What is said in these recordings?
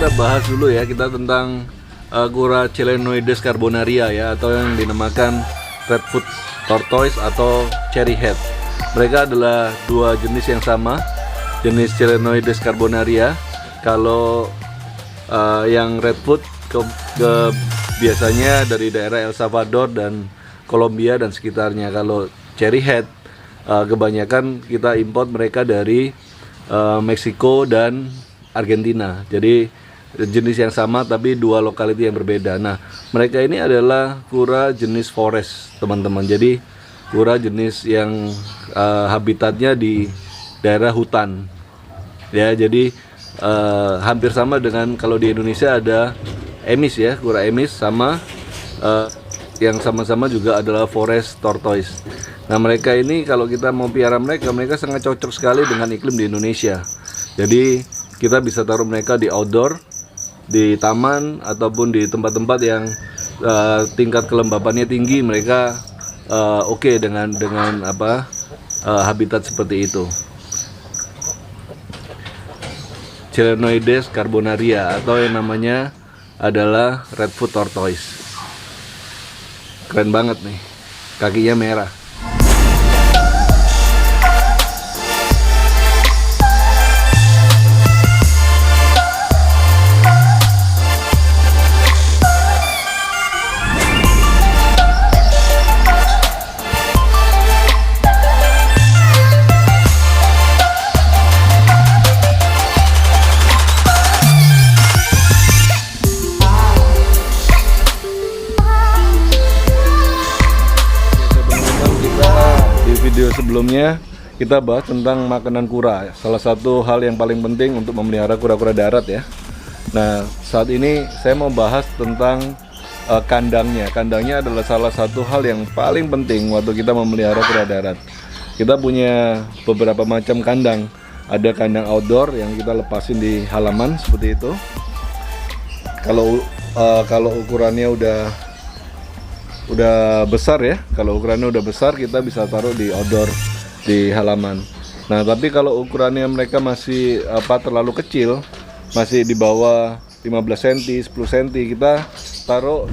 Kita bahas dulu ya, kita tentang kura Chelenoides carbonaria ya, atau yang dinamakan redfoot tortoise atau cherry head. Mereka adalah dua jenis yang sama, jenis Chelenoides carbonaria. Kalau yang redfoot biasanya dari daerah El Salvador dan Kolombia dan sekitarnya. Kalau cherry head kebanyakan kita import mereka dari Meksiko dan Argentina. Jadi jenis yang sama tapi dua lokality yang berbeda. Nah, mereka ini adalah kura jenis forest, teman-teman. Jadi kura jenis yang habitatnya di daerah hutan. Ya, jadi hampir sama dengan kalau di Indonesia ada emis ya, kura emis, sama yang sama-sama juga adalah forest tortoise. Nah, mereka ini kalau kita mau piara mereka sangat cocok sekali dengan iklim di Indonesia. Jadi kita bisa taruh mereka di outdoor, di taman ataupun di tempat-tempat yang tingkat kelembapannya tinggi. Mereka oke dengan habitat seperti itu. Chelenoides carbonaria atau yang namanya adalah redfoot tortoise. Keren banget nih, kakinya merah. Video sebelumnya kita bahas tentang makanan kura, salah satu hal yang paling penting untuk memelihara kura-kura darat ya. Nah, saat ini saya mau bahas tentang kandangnya. Kandangnya adalah salah satu hal yang paling penting waktu kita memelihara kura darat. Kita punya beberapa macam kandang. Ada kandang outdoor yang kita lepasin di halaman seperti itu. Kalau ukurannya udah besar ya, kalau ukurannya udah besar kita bisa taruh di outdoor di halaman. Nah, tapi kalau ukurannya mereka masih terlalu kecil, masih di bawah 15 cm, 10 cm, kita taruh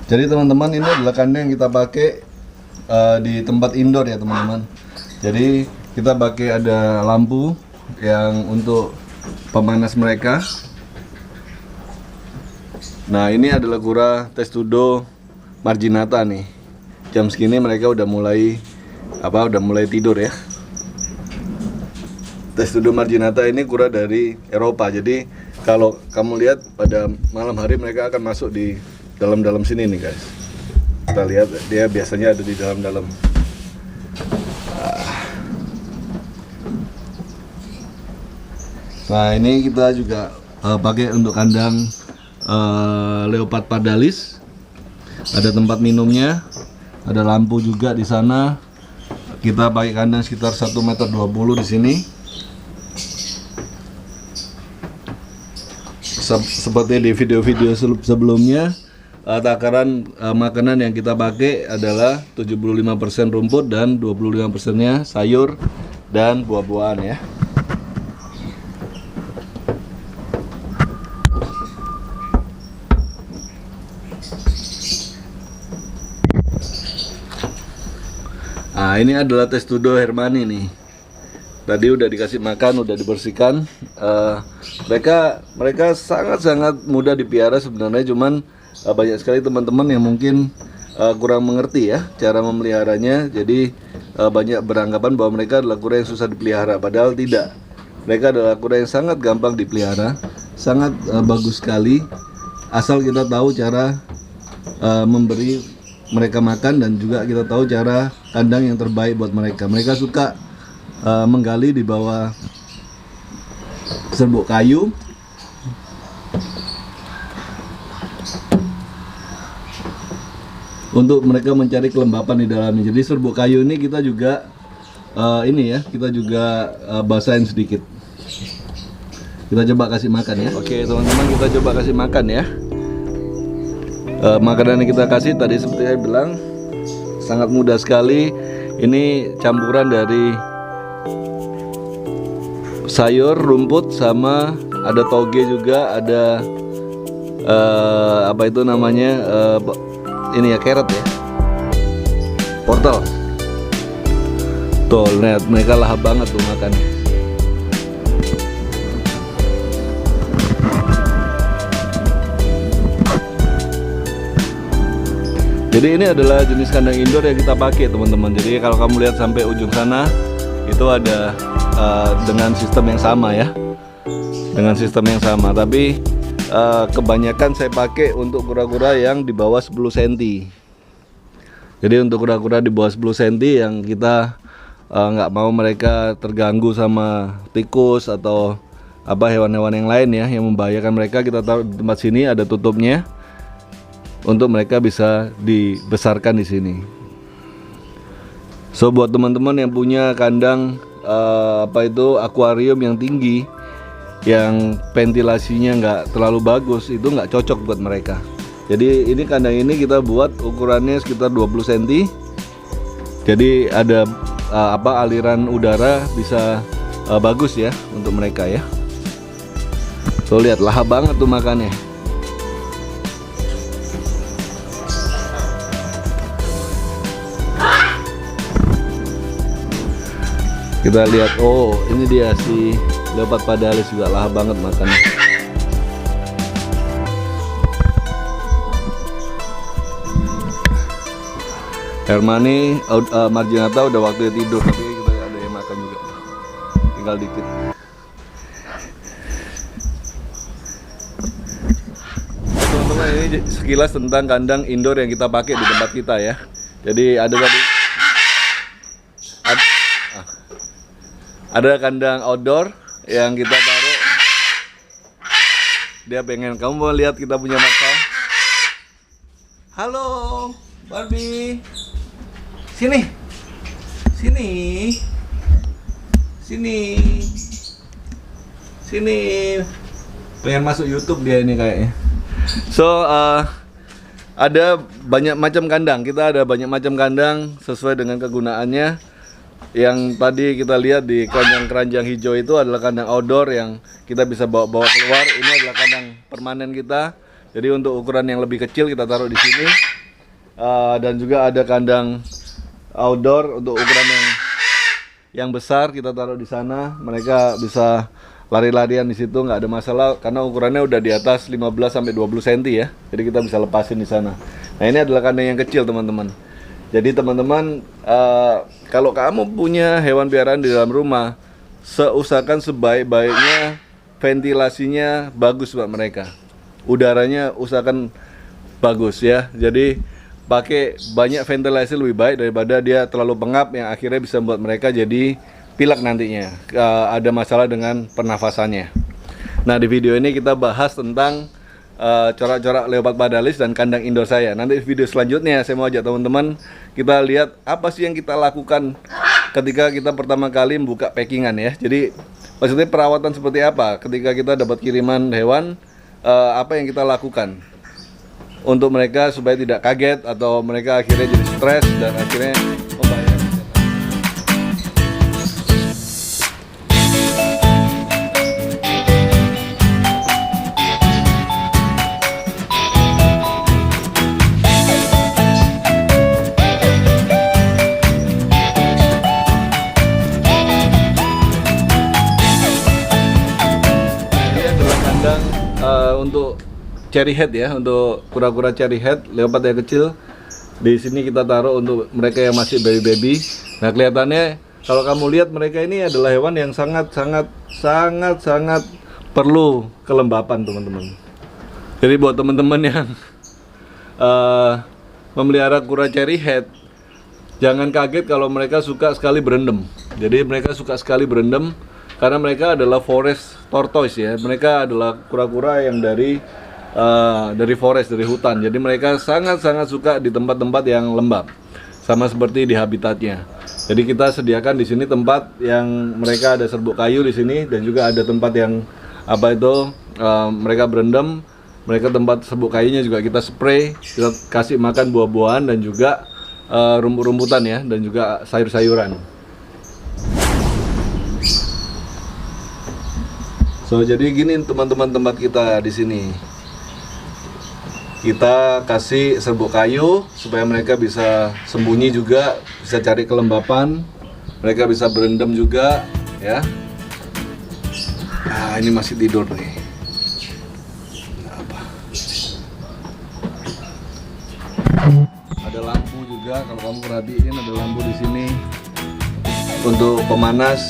Jadi teman-teman, ini adalah kandang yang kita pakai di tempat indoor ya teman-teman. Jadi kita pakai ada lampu yang untuk pemanas mereka. Nah, ini adalah kura Testudo marginata nih. Jam segini mereka udah mulai tidur ya. Testudo marginata ini kura dari Eropa. Jadi kalau kamu lihat pada malam hari mereka akan masuk di dalam sini nih guys. Kita lihat dia biasanya ada di dalam. Nah, ini kita juga pakai untuk kandang Leopard Pardalis. Ada tempat minumnya, ada lampu juga di sana. Kita pakai kandang sekitar 1,20 meter di sini. Seperti di video-video sebelumnya, takaran makanan yang kita pakai adalah 75% rumput dan 25%-nya sayur dan buah-buahan ya. Nah, ini adalah testudo Hermanni nih. Tadi udah dikasih makan, udah dibersihkan. Mereka sangat-sangat mudah dipelihara sebenarnya, cuman banyak sekali teman-teman yang mungkin kurang mengerti ya cara memeliharanya. Jadi banyak beranggapan bahwa mereka adalah kura yang susah dipelihara, padahal tidak. Mereka adalah kura yang sangat gampang dipelihara, sangat bagus sekali, asal kita tahu cara memberi mereka makan dan juga kita tahu cara kandang yang terbaik buat mereka. Mereka suka menggali di bawah serbuk kayu. Untuk mereka mencari kelembapan di dalamnya. Jadi serbuk kayu ini kita juga kita juga basahin sedikit. Kita coba kasih makan ya. Oke teman-teman, kita coba kasih makan ya. Makanan yang kita kasih tadi seperti saya bilang sangat mudah sekali. Ini campuran dari sayur, rumput, sama ada toge juga, ada apa itu namanya, ini ya, carrot ya, wortel. Tuh lihat, mereka lahap banget tuh makannya. Jadi ini adalah jenis kandang indoor yang kita pakai teman-teman. Jadi kalau kamu lihat sampai ujung sana itu ada dengan sistem yang sama ya, dengan sistem yang sama. Tapi kebanyakan saya pakai untuk kura-kura yang di bawah 10 cm. Jadi untuk kura-kura di bawah 10 cm yang kita nggak mau mereka terganggu sama tikus atau apa hewan-hewan yang lain ya yang membahayakan mereka, kita taruh di tempat sini, ada tutupnya untuk mereka bisa dibesarkan di sini. So buat teman-teman yang punya kandang akuarium yang tinggi, yang ventilasinya nggak terlalu bagus, itu nggak cocok buat mereka. Jadi ini kandang ini kita buat ukurannya sekitar 20 cm. Jadi ada aliran udara bisa bagus ya untuk mereka ya. So lihat, lahap banget tuh makannya. Kita lihat, oh ini dia si Leopard Pardalis juga lahap banget makannya. Hermanni, Marginata udah waktunya tidur, tapi kita ada yang makan juga, tinggal dikit. Teman-teman, ini sekilas tentang kandang indoor yang kita pakai di tempat kita ya. Jadi ada kandang outdoor yang kita taruh. Dia pengen, kamu mau lihat kita punya makan? Halo Barbie, sini, sini, sini, sini. Pengen masuk YouTube dia ini kayaknya. So ada banyak macam kandang. Kita ada banyak macam kandang sesuai dengan kegunaannya. Yang tadi kita lihat di keranjang hijau itu adalah kandang outdoor yang kita bisa bawa keluar. Ini adalah kandang permanen kita. Jadi untuk ukuran yang lebih kecil kita taruh di sini. Dan juga ada kandang outdoor untuk ukuran yang besar kita taruh di sana. Mereka bisa lari-larian di situ, nggak ada masalah karena ukurannya udah di atas 15 sampai 20 cm ya. Jadi kita bisa lepasin di sana. Nah, ini adalah kandang yang kecil, teman-teman. Jadi teman-teman, kalau kamu punya hewan peliharaan di dalam rumah, seusahakan sebaik-baiknya ventilasinya bagus buat mereka. Udaranya usahakan bagus ya. Jadi pakai banyak ventilasi lebih baik daripada dia terlalu pengap yang akhirnya bisa membuat mereka jadi pilek nantinya. Ada masalah dengan pernafasannya. Nah, di video ini kita bahas tentang corak-corak leopard padalis dan kandang indoor saya. Nanti video selanjutnya saya mau ajak teman-teman kita lihat apa sih yang kita lakukan ketika kita pertama kali membuka packingan ya. Jadi maksudnya perawatan seperti apa ketika kita dapat kiriman hewan, apa yang kita lakukan untuk mereka supaya tidak kaget atau mereka akhirnya jadi stres dan akhirnya membayar. Untuk cherry head ya, untuk kura-kura cherry head, leopard yang kecil. Di sini kita taruh untuk mereka yang masih baby-baby. Nah, kelihatannya kalau kamu lihat mereka ini adalah hewan yang sangat perlu kelembapan, teman-teman. Jadi buat teman-teman yang memelihara kura cherry head, jangan kaget kalau mereka suka sekali berendam. Jadi mereka suka sekali berendam karena mereka adalah forest tortoise ya. Mereka adalah kura-kura yang dari forest, dari hutan. Jadi mereka sangat suka di tempat-tempat yang lembab, sama seperti di habitatnya. Jadi kita sediakan di sini tempat yang mereka ada serbuk kayu di sini, dan juga ada tempat yang mereka berendam. Mereka tempat serbuk kayunya juga kita spray, kita kasih makan buah-buahan dan juga rumput-rumputan ya, dan juga sayur-sayuran. So, jadi gini teman-teman tempat kita di sini. Kita kasih serbuk kayu supaya mereka bisa sembunyi juga, bisa cari kelembapan, mereka bisa berendam juga, ya. Nah, ini masih tidur nih. Nah, apa? Ada lampu juga, kalau kamu perhatiin ada lampu di sini untuk pemanas.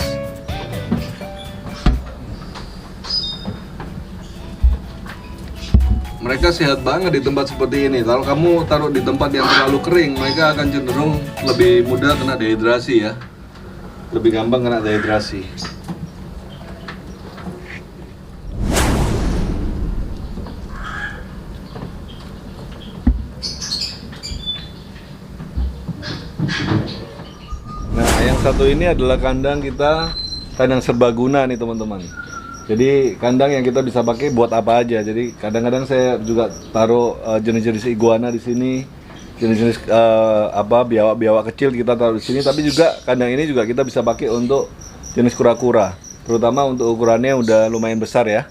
Mereka sehat banget di tempat seperti ini. Kalau kamu taruh di tempat yang terlalu kering, mereka akan cenderung lebih mudah kena dehidrasi ya. Lebih gampang kena dehidrasi. Nah, yang satu ini adalah kandang kita, kandang serbaguna nih teman-teman. Jadi kandang yang kita bisa pakai buat apa aja. Jadi kadang-kadang saya juga taruh jenis-jenis iguana di sini, jenis-jenis biawak-biawak kecil kita taruh di sini. Tapi juga kandang ini juga kita bisa pakai untuk jenis kura-kura, terutama untuk ukurannya udah lumayan besar ya.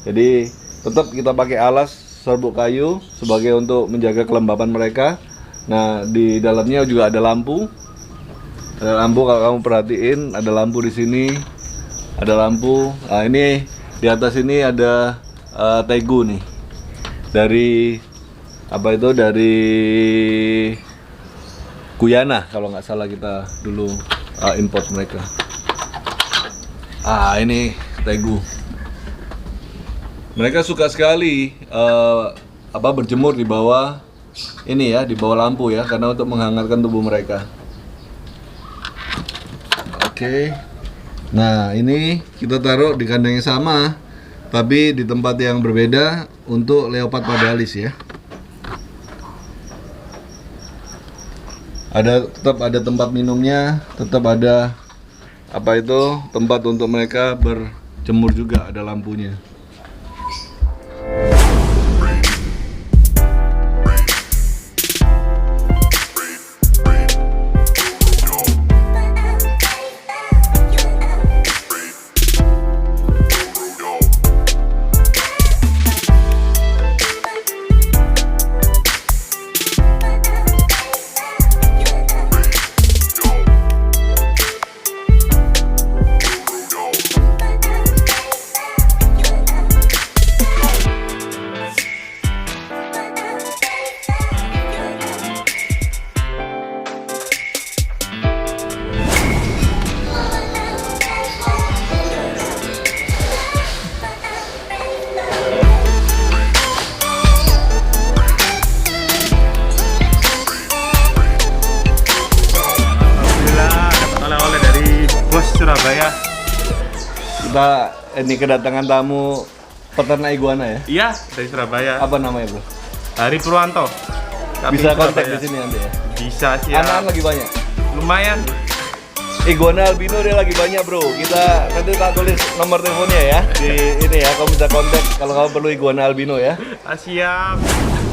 Jadi tetap kita pakai alas serbuk kayu sebagai untuk menjaga kelembapan mereka. Nah, di dalamnya juga ada lampu. Ada lampu, kalau kamu perhatiin ada lampu di sini. Ada lampu. Nah, ini di atas ini ada tegu nih. Dari dari Guyana kalau nggak salah kita dulu import mereka. Ini tegu. Mereka suka sekali berjemur di bawah ini ya, di bawah lampu ya, karena untuk menghangatkan tubuh mereka. Oke. Nah, ini kita taruh di kandang yang sama, tapi di tempat yang berbeda untuk leopard padalis ya. Tetap ada tempat minumnya, tetap ada tempat untuk mereka berjemur juga, ada lampunya. Surabaya. Kita ini kedatangan tamu peternak iguana ya? Iya, dari Surabaya. Apa namanya bro? Hari Purwanto. Bisa kontak Surabaya. di sini nanti ya? Bisa sih ya. Anak-anak lagi banyak? Lumayan. Iguana albino dia lagi banyak bro. Kita nanti tak tulis nomor teleponnya ya di ini ya. Kamu bisa kontak kalau kamu perlu iguana albino ya. Siap.